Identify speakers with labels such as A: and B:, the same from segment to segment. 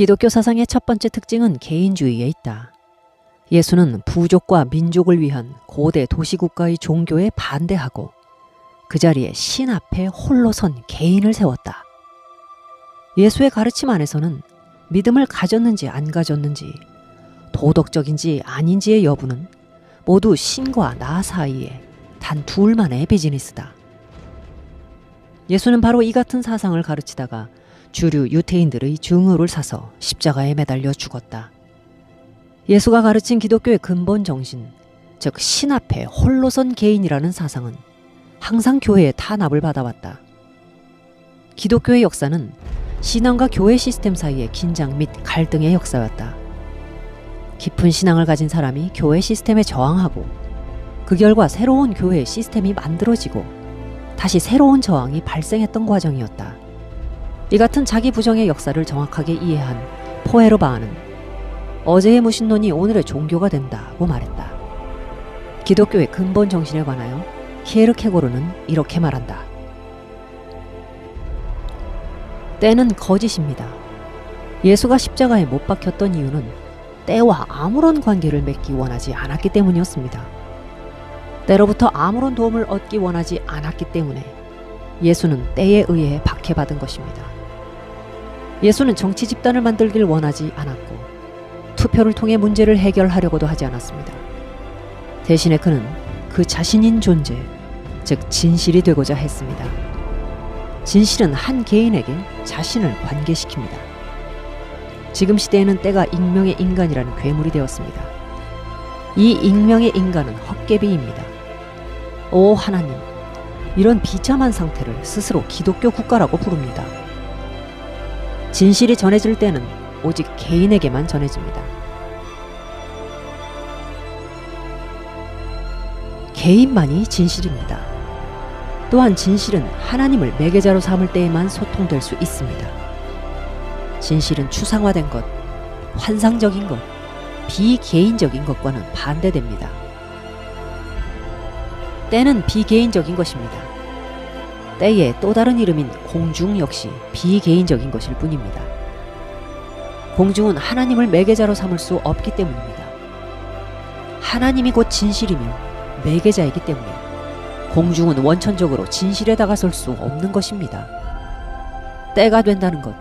A: 기독교 사상의 첫 번째 특징은 개인주의에 있다. 예수는 부족과 민족을 위한 고대 도시국가의 종교에 반대하고 그 자리에 신 앞에 홀로 선 개인을 세웠다. 예수의 가르침 안에서는 믿음을 가졌는지 안 가졌는지, 도덕적인지 아닌지의 여부는 모두 신과 나 사이에 단 둘만의 비즈니스다. 예수는 바로 이 같은 사상을 가르치다가 주류 유태인들의 증오를 사서 십자가에 매달려 죽었다. 예수가 가르친 기독교의 근본 정신, 즉 신 앞에 홀로 선 개인이라는 사상은 항상 교회의 탄압을 받아왔다. 기독교의 역사는 신앙과 교회 시스템 사이의 긴장 및 갈등의 역사였다. 깊은 신앙을 가진 사람이 교회 시스템에 저항하고 그 결과 새로운 교회 시스템이 만들어지고 다시 새로운 저항이 발생했던 과정이었다. 이 같은 자기 부정의 역사를 정확하게 이해한 포에로바아는 어제의 무신론이 오늘의 종교가 된다고 말했다. 기독교의 근본 정신에 관하여 히에르케고르는 이렇게 말한다. 때는 거짓입니다. 예수가 십자가에 못 박혔던 이유는 때와 아무런 관계를 맺기 원하지 않았기 때문이었습니다. 때로부터 아무런 도움을 얻기 원하지 않았기 때문에 예수는 때에 의해 박해받은 것입니다. 예수는 정치 집단을 만들길 원하지 않았고 투표를 통해 문제를 해결하려고도 하지 않았습니다. 대신에 그는 그 자신인 존재, 즉 진실이 되고자 했습니다. 진실은 한 개인에게 자신을 관계시킵니다. 지금 시대에는 때가 익명의 인간이라는 괴물이 되었습니다. 이 익명의 인간은 헛개비입니다. 오 하나님, 이런 비참한 상태를 스스로 기독교 국가라고 부릅니다. 진실이 전해질 때는 오직 개인에게만 전해집니다. 개인만이 진실입니다. 또한 진실은 하나님을 매개자로 삼을 때에만 소통될 수 있습니다. 진실은 추상화된 것, 환상적인 것, 비개인적인 것과는 반대됩니다. 때는 비개인적인 것입니다. 때의 또 다른 이름인 공중 역시 비개인적인 것일 뿐입니다. 공중은 하나님을 매개자로 삼을 수 없기 때문입니다. 하나님이 곧 진실이며 매개자이기 때문에 공중은 원천적으로 진실에 다가설 수 없는 것입니다. 때가 된다는 것,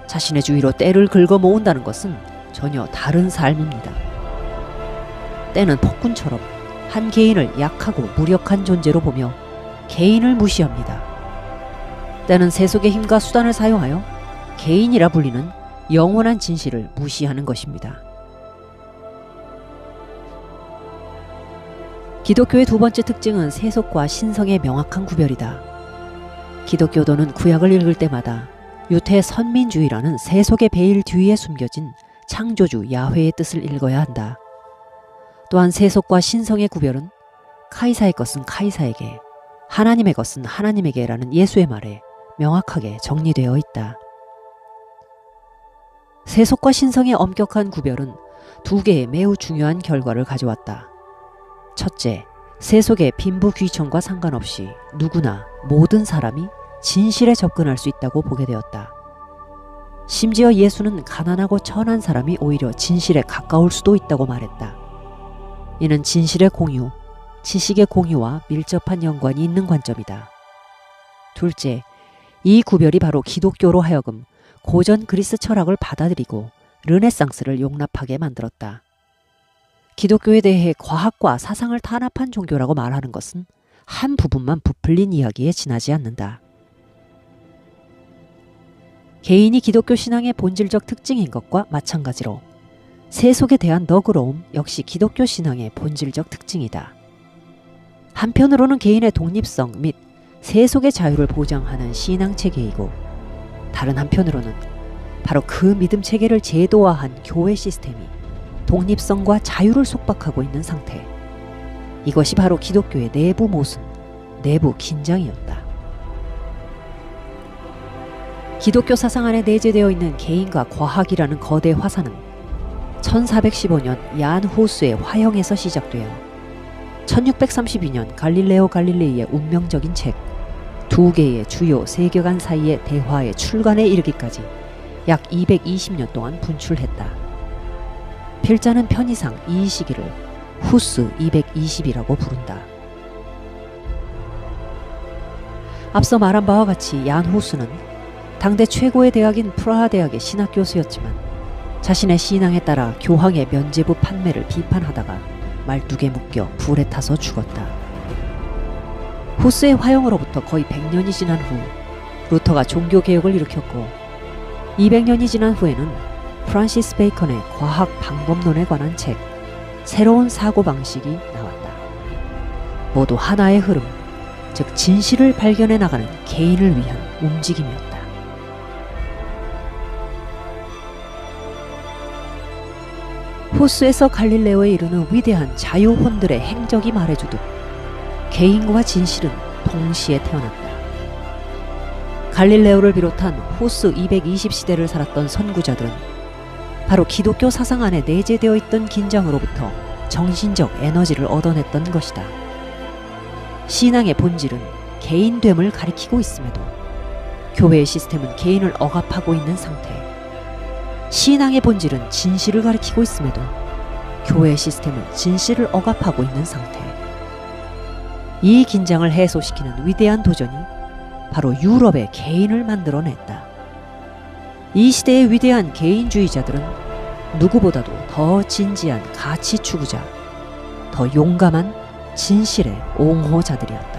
A: 자신의 주위로 때를 긁어 모은다는 것은 전혀 다른 삶입니다. 때는 폭군처럼 한 개인을 약하고 무력한 존재로 보며 개인을 무시합니다. 때는 세속의 힘과 수단을 사용하여 개인이라 불리는 영원한 진실을 무시하는 것입니다. 기독교의 두 번째 특징은 세속과 신성의 명확한 구별이다. 기독교도는 구약을 읽을 때마다 유태 선민주의라는 세속의 베일 뒤에 숨겨진 창조주 야훼의 뜻을 읽어야 한다. 또한 세속과 신성의 구별은 카이사의 것은 카이사에게, 하나님의 것은 하나님에게라는 예수의 말에 명확하게 정리되어 있다. 세속과 신성의 엄격한 구별은 두 개의 매우 중요한 결과를 가져왔다. 첫째, 세속의 빈부귀천과 상관없이 누구나 모든 사람이 진실에 접근할 수 있다고 보게 되었다. 심지어 예수는 가난하고 천한 사람이 오히려 진실에 가까울 수도 있다고 말했다. 이는 진실의 공유, 지식의 공유와 밀접한 연관이 있는 관점이다. 둘째, 이 구별이 바로 기독교로 하여금 고전 그리스 철학을 받아들이고 르네상스를 용납하게 만들었다. 기독교에 대해 과학과 사상을 탄압한 종교라고 말하는 것은 한 부분만 부풀린 이야기에 지나지 않는다. 개인이 기독교 신앙의 본질적 특징인 것과 마찬가지로 세속에 대한 너그러움 역시 기독교 신앙의 본질적 특징이다. 한편으로는 개인의 독립성 및 세속의 자유를 보장하는 신앙 체계이고, 다른 한편으로는 바로 그 믿음 체계를 제도화한 교회 시스템이 독립성과 자유를 속박하고 있는 상태. 이것이 바로 기독교의 내부 모순, 내부 긴장이었다. 기독교 사상 안에 내재되어 있는 개인과 과학이라는 거대 화산은 1415년 얀 호수의 화형에서 시작되어 1632년 갈릴레오 갈릴레이의 운명적인 책 두 개의 주요 세계관 사이의 대화의 출간에 이르기까지 약 220년 동안 분출했다. 필자는 편의상 이 시기를 후스 220이라고 부른다. 앞서 말한 바와 같이 얀 후스는 당대 최고의 대학인 프라하 대학의 신학 교수였지만 자신의 신앙에 따라 교황의 면죄부 판매를 비판하다가 말뚝에 묶여 불에 타서 죽었다. 후스의 화형으로부터 거의 100년이 지난 후 루터가 종교개혁을 일으켰고 200년이 지난 후에는 프란시스 베이컨의 과학 방법론에 관한 책 새로운 사고방식이 나왔다. 모두 하나의 흐름, 즉 진실을 발견해 나가는 개인을 위한 움직임이었다. 후스에서 갈릴레오에 이르는 위대한 자유혼들의 행적이 말해주듯 개인과 진실은 동시에 태어났다. 갈릴레오를 비롯한 후스 220 시대를 살았던 선구자들은 바로 기독교 사상 안에 내재되어 있던 긴장으로부터 정신적 에너지를 얻어냈던 것이다. 신앙의 본질은 개인됨을 가리키고 있음에도 교회의 시스템은 개인을 억압하고 있는 상태. 신앙의 본질은 진실을 가리키고 있음에도 교회의 시스템은 진실을 억압하고 있는 상태. 이 긴장을 해소시키는 위대한 도전이 바로 유럽의 개인을 만들어냈다. 이 시대의 위대한 개인주의자들은 누구보다도 더 진지한 가치 추구자, 더 용감한 진실의 옹호자들이었다.